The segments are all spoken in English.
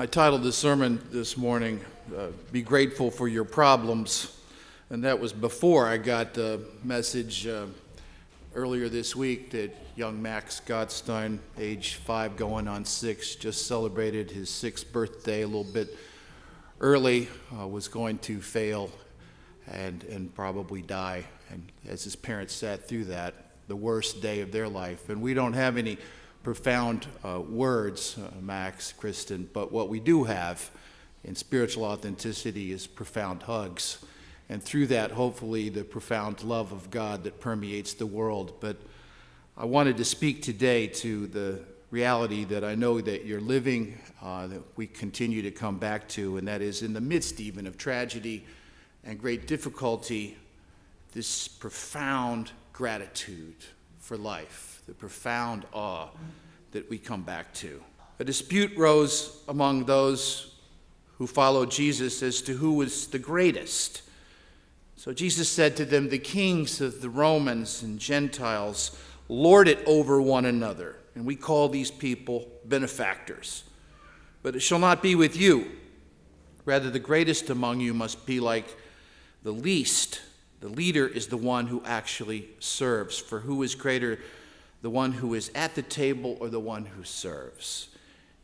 I titled the sermon this morning, Be Grateful for Your Problems, and that was before I got the message earlier this week that young Max Gottstein, age 5 going on 6, just celebrated his 6th birthday a little bit early, was going to fail and probably die, and as his parents sat through that, the worst day of their life. And we don't have any profound words, Max, Kristen, but what we do have in spiritual authenticity is profound hugs. And through that, hopefully, the profound love of God that permeates the world. But I wanted to speak today to the reality that I know that you're living, that we continue to come back to, and that is in the midst even of tragedy and great difficulty, this profound gratitude for life, the profound awe that we come back to. A dispute rose among those who followed Jesus as to who was the greatest. So Jesus said to them, the kings of the Romans and Gentiles lord it over one another, and we call these people benefactors. But it shall not be with you. Rather, the greatest among you must be like the least. The leader is the one who actually serves. For who is greater, the one who is at the table or the one who serves?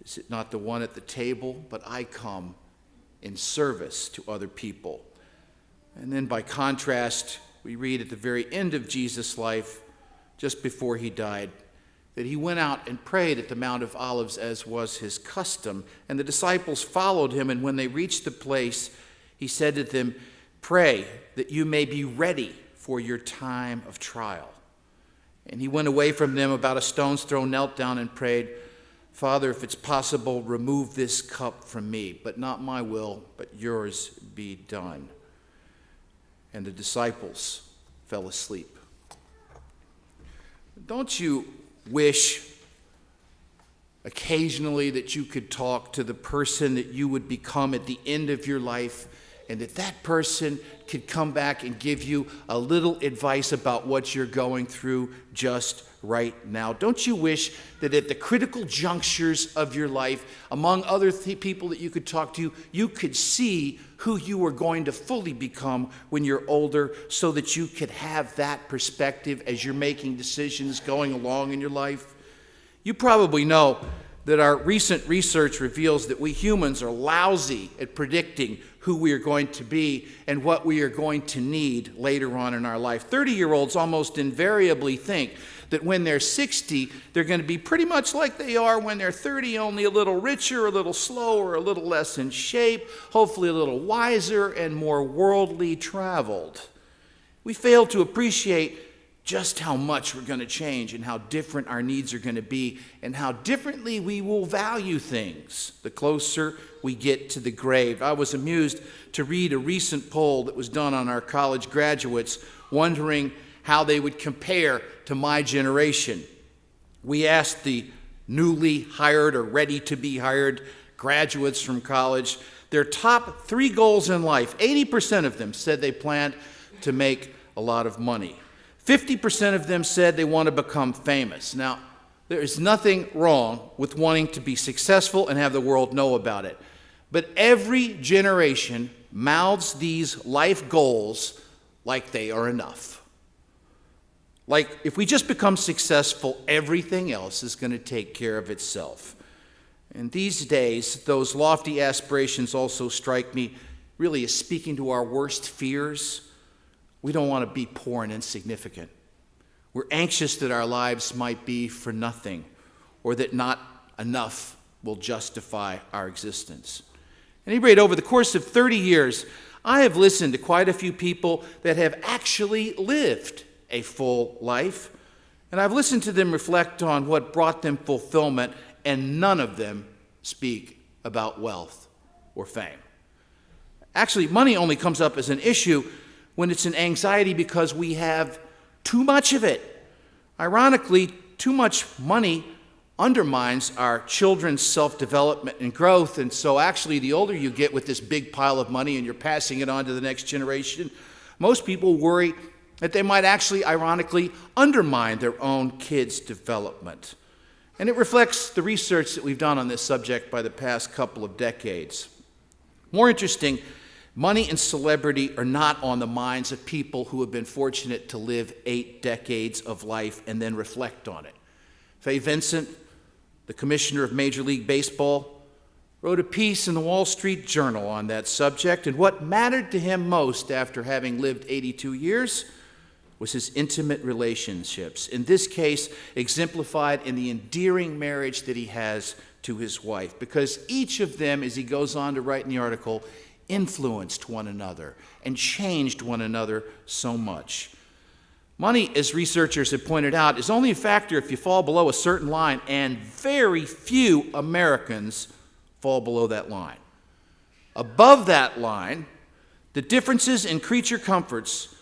Is it not the one at the table? But I come in service to other people. And then by contrast, we read at the very end of Jesus' life, just before he died, that he went out and prayed at the Mount of Olives as was his custom. And the disciples followed him, and when they reached the place, he said to them, pray that you may be ready for your time of trial. And he went away from them about a stone's throw, knelt down and prayed, Father, if it's possible, remove this cup from me, but not my will, but yours be done. And the disciples fell asleep. Don't you wish occasionally that you could talk to the person that you would become at the end of your life, and that person could come back and give you a little advice about what you're going through just right now? Don't you wish that at the critical junctures of your life, among other people that you could talk to, you could see who you are going to fully become when you're older, so that you could have that perspective as you're making decisions going along in your life? You probably know that our recent research reveals that we humans are lousy at predicting who we are going to be and what we are going to need later on in our life. 30-year-olds almost invariably think that when they're 60, they're going to be pretty much like they are when they're 30, only a little richer, a little slower, a little less in shape, hopefully a little wiser and more worldly traveled. We fail to appreciate just how much we're going to change and how different our needs are going to be and how differently we will value things the closer we get to the grave. I was amused to read a recent poll that was done on our college graduates, wondering how they would compare to my generation. We asked the newly hired or ready to be hired graduates from college their top 3 goals in life. 80% of them said they planned to make a lot of money. 50% of them said they want to become famous. Now, there is nothing wrong with wanting to be successful and have the world know about it. But every generation mouths these life goals like they are enough. Like, if we just become successful, everything else is going to take care of itself. And these days, those lofty aspirations also strike me really as speaking to our worst fears. We don't want to be poor and insignificant. We're anxious that our lives might be for nothing, or that not enough will justify our existence. At any rate, over the course of 30 years, I have listened to quite a few people that have actually lived a full life, and I've listened to them reflect on what brought them fulfillment, and none of them speak about wealth or fame. Actually, money only comes up as an issue when it's an anxiety because we have too much of it. Ironically, too much money undermines our children's self-development and growth, and so actually the older you get with this big pile of money and you're passing it on to the next generation, most people worry that they might actually, ironically, undermine their own kids' development. And it reflects the research that we've done on this subject by the past couple of decades. More interesting, money and celebrity are not on the minds of people who have been fortunate to live 8 decades of life and then reflect on it. Fay Vincent, the commissioner of Major League Baseball, wrote a piece in the Wall Street Journal on that subject, and what mattered to him most after having lived 82 years was his intimate relationships, in this case exemplified in the endearing marriage that he has to his wife, because each of them, as he goes on to write in the article, influenced one another and changed one another so much. Money, as researchers have pointed out, is only a factor if you fall below a certain line, and very few Americans fall below that line. Above that line, the differences in creature comforts,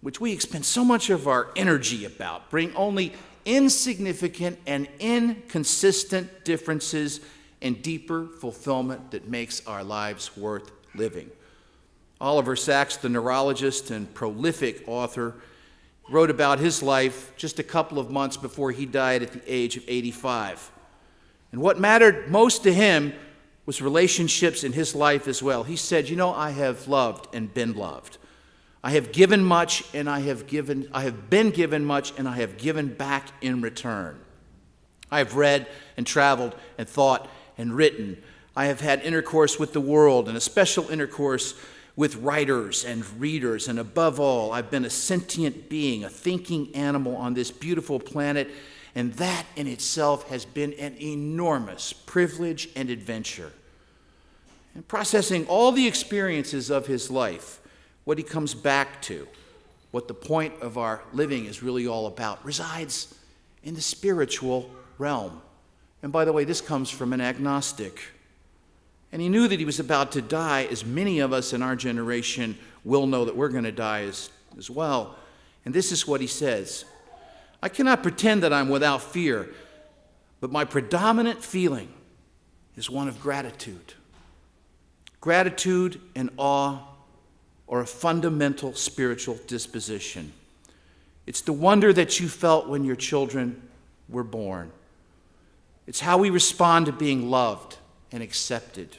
which we expend so much of our energy about, bring only insignificant and inconsistent differences and deeper fulfillment that makes our lives worth living. Oliver Sacks, the neurologist and prolific author, wrote about his life just a couple of months before he died at the age of 85. And what mattered most to him was relationships in his life as well. He said, I have loved and been loved. I have given much and I have been given much and I have given back in return. I have read and traveled and thought and written. I have had intercourse with the world and a special intercourse with writers and readers. And above all, I've been a sentient being, a thinking animal on this beautiful planet. And that in itself has been an enormous privilege and adventure. And processing all the experiences of his life, what he comes back to, what the point of our living is really all about, resides in the spiritual realm. And by the way, this comes from an agnostic. And he knew that he was about to die, as many of us in our generation will know that we're going to die as well. And this is what he says: I cannot pretend that I'm without fear, but my predominant feeling is one of gratitude. Gratitude and awe are a fundamental spiritual disposition. It's the wonder that you felt when your children were born. It's how we respond to being loved and accepted.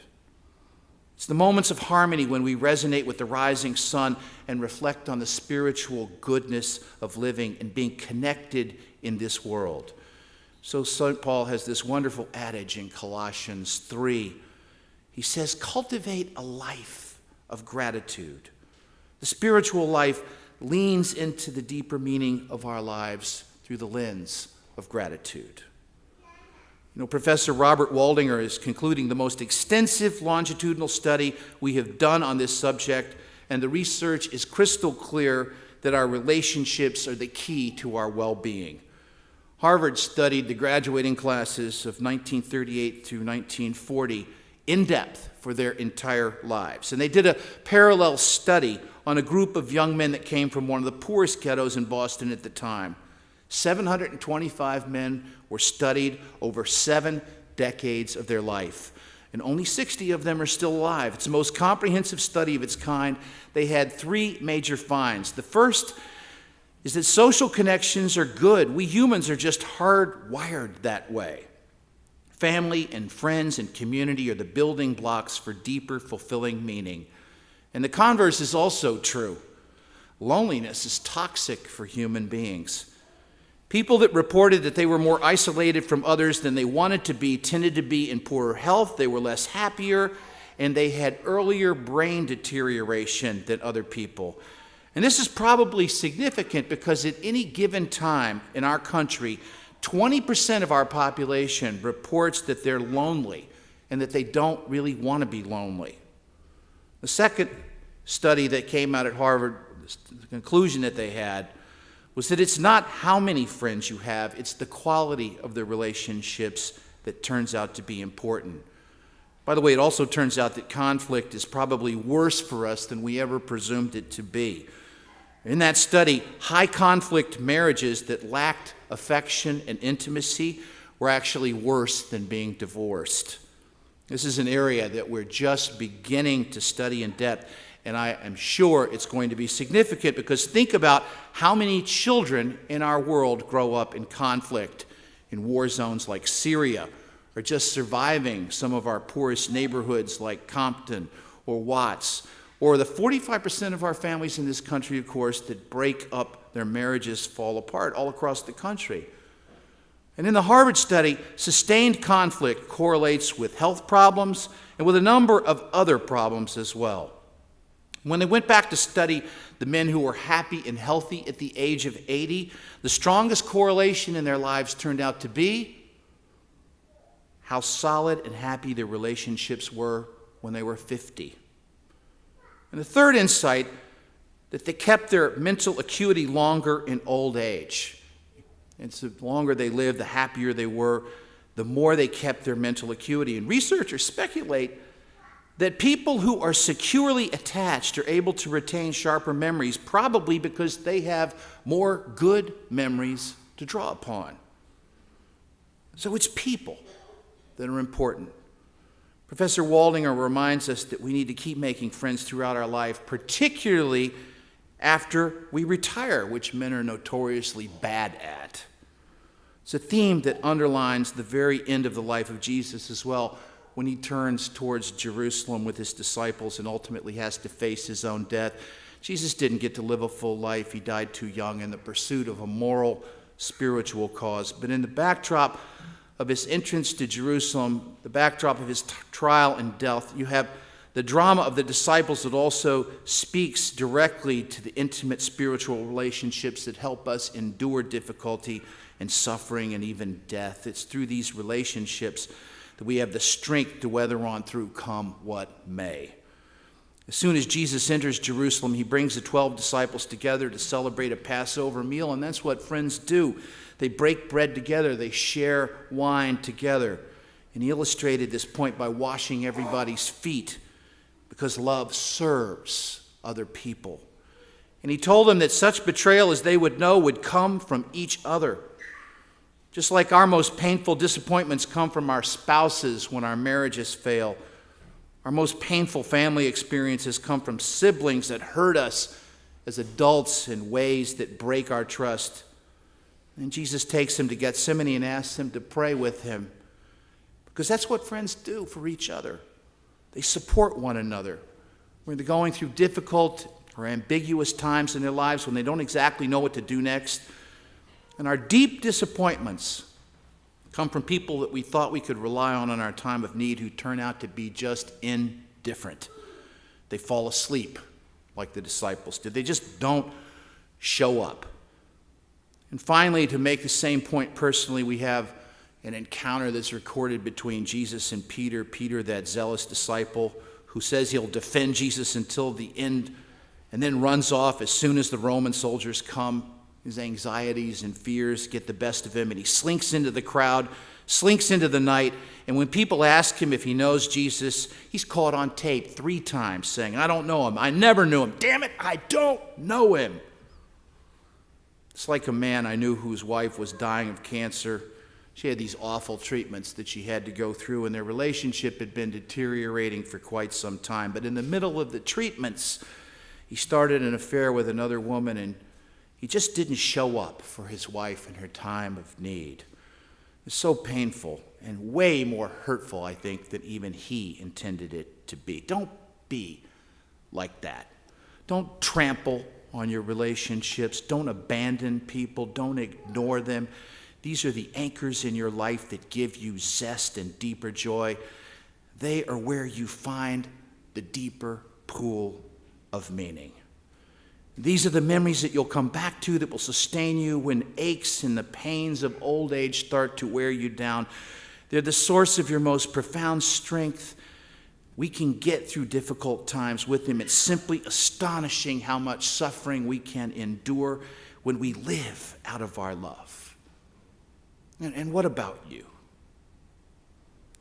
It's the moments of harmony when we resonate with the rising sun and reflect on the spiritual goodness of living and being connected in this world. So St. Paul has this wonderful adage in Colossians 3. He says, cultivate a life of gratitude. The spiritual life leans into the deeper meaning of our lives through the lens of gratitude. Professor Robert Waldinger is concluding the most extensive longitudinal study we have done on this subject, and the research is crystal clear that our relationships are the key to our well-being. Harvard studied the graduating classes of 1938 through 1940 in depth for their entire lives. And they did a parallel study on a group of young men that came from one of the poorest ghettos in Boston at the time. 725 men were studied over 7 decades of their life, and only 60 of them are still alive. It's the most comprehensive study of its kind. They had 3 major finds. The first is that social connections are good. We humans are just hardwired that way. Family and friends and community are the building blocks for deeper, fulfilling meaning. And the converse is also true. Loneliness is toxic for human beings. People that reported that they were more isolated from others than they wanted to be tended to be in poorer health, they were less happier, and they had earlier brain deterioration than other people. And this is probably significant because at any given time in our country, 20% of our population reports that they're lonely and that they don't really want to be lonely. The second study that came out at Harvard, the conclusion that they had, was that it's not how many friends you have, it's the quality of the relationships that turns out to be important. By the way, it also turns out that conflict is probably worse for us than we ever presumed it to be. In that study, high conflict marriages that lacked affection and intimacy were actually worse than being divorced. This is an area that we're just beginning to study in depth, and I am sure it's going to be significant because think about how many children in our world grow up in conflict. in war zones like Syria, or just surviving some of our poorest neighborhoods like Compton or Watts, or the 45% of our families in this country, of course, that break up their marriages, fall apart all across the country. And in the Harvard study, sustained conflict correlates with health problems and with a number of other problems as well. When they went back to study the men who were happy and healthy at the age of 80, the strongest correlation in their lives turned out to be how solid and happy their relationships were when they were 50. And the third insight, that they kept their mental acuity longer in old age. And so the longer they lived, the happier they were, the more they kept their mental acuity. And researchers speculate that people who are securely attached are able to retain sharper memories, probably because they have more good memories to draw upon. So it's people that are important. Professor Waldinger reminds us that we need to keep making friends throughout our life, particularly after we retire, which men are notoriously bad at. It's a theme that underlines the very end of the life of Jesus as well, when he turns towards Jerusalem with his disciples and ultimately has to face his own death. Jesus didn't get to live a full life. He died too young in the pursuit of a moral, spiritual cause. But in the backdrop of his entrance to Jerusalem, the backdrop of his trial and death, you have the drama of the disciples that also speaks directly to the intimate spiritual relationships that help us endure difficulty and suffering and even death. It's through these relationships that we have the strength to weather on through come what may. As soon as Jesus enters Jerusalem, he brings the 12 disciples together to celebrate a Passover meal, and that's what friends do. They break bread together, they share wine together. And he illustrated this point by washing everybody's feet, because love serves other people. And he told them that such betrayal as they would know would come from each other. Just like our most painful disappointments come from our spouses when our marriages fail, our most painful family experiences come from siblings that hurt us as adults in ways that break our trust. And Jesus takes him to Gethsemane and asks him to pray with him, because that's what friends do for each other. They support one another when they're going through difficult or ambiguous times in their lives, when they don't exactly know what to do next. And our deep disappointments come from people that we thought we could rely on in our time of need, who turn out to be just indifferent. They fall asleep like the disciples did. They just don't show up. And finally, to make the same point personally, we have an encounter that's recorded between Jesus and Peter. Peter, that zealous disciple who says he'll defend Jesus until the end and then runs off as soon as the Roman soldiers come. His anxieties and fears get the best of him, and he slinks into the crowd, slinks into the night, and when people ask him if he knows Jesus, he's caught on tape 3 times saying, "I don't know him. I never knew him. Damn it, I don't know him." It's like a man I knew whose wife was dying of cancer. She had these awful treatments that she had to go through, and their relationship had been deteriorating for quite some time. But in the middle of the treatments, he started an affair with another woman, and he just didn't show up for his wife in her time of need. It's so painful and way more hurtful, I think, than even he intended it to be. Don't be like that. Don't trample on your relationships. Don't abandon people. Don't ignore them. These are the anchors in your life that give you zest and deeper joy. They are where you find the deeper pool of meaning. These are the memories that you'll come back to, that will sustain you when aches and the pains of old age start to wear you down. They're the source of your most profound strength. We can get through difficult times with them. It's simply astonishing how much suffering we can endure when we live out of our love. And what about you?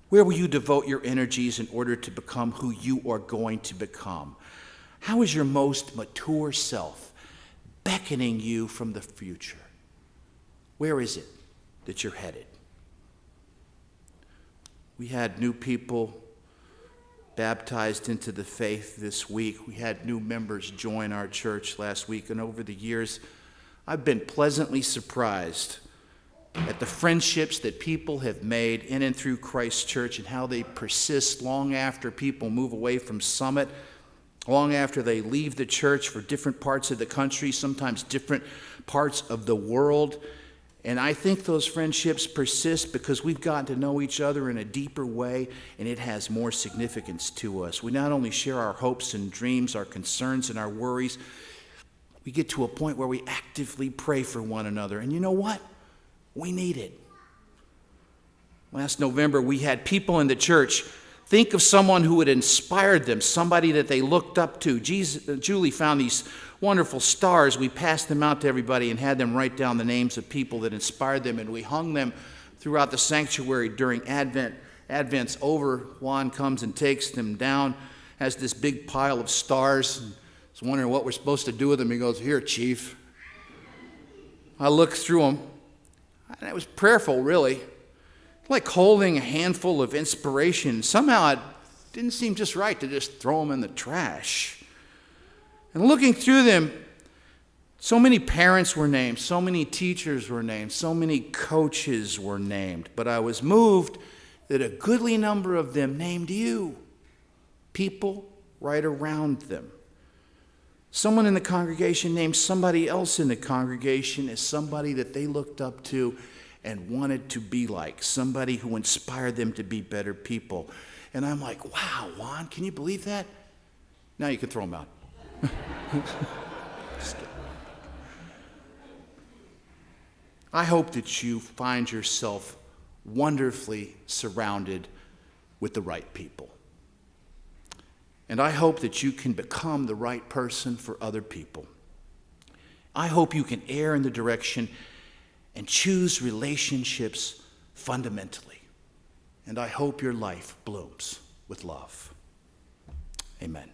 Where will you devote your energies in order to become who you are going to become? How is your most mature self beckoning you from the future? Where is it that you're headed? We had new people baptized into the faith this week. We had new members join our church last week, and over the years, I've been pleasantly surprised at the friendships that people have made in and through Christ's church and how they persist long after people move away from Summit, long after they leave the church for different parts of the country, sometimes different parts of the world. And I think those friendships persist because we've gotten to know each other in a deeper way, and it has more significance to us. We not only share our hopes and dreams, our concerns and our worries, we get to a point where we actively pray for one another. And you know what? We need it. Last November, we had people in the church think of someone who had inspired them, somebody that they looked up to. Julie found these wonderful stars. We passed them out to everybody and had them write down the names of people that inspired them, and we hung them throughout the sanctuary during Advent's over. Juan comes and takes them down, has this big pile of stars. I was wondering what we're supposed to do with them. He goes, "Here, Chief." I looked through them, and it was prayerful, really. Like holding a handful of inspiration. Somehow it didn't seem just right to just throw them in the trash. And looking through them, so many parents were named, so many teachers were named, so many coaches were named. But I was moved that a goodly number of them named you, people right around them. Someone in the congregation named somebody else in the congregation as somebody that they looked up to and wanted to be like, somebody who inspired them to be better people. And I'm like, wow, Juan, can you believe that? Now you can throw them out. I hope that you find yourself wonderfully surrounded with the right people. And I hope that you can become the right person for other people. I hope you can err in the direction and choose relationships fundamentally. And I hope your life blooms with love. Amen.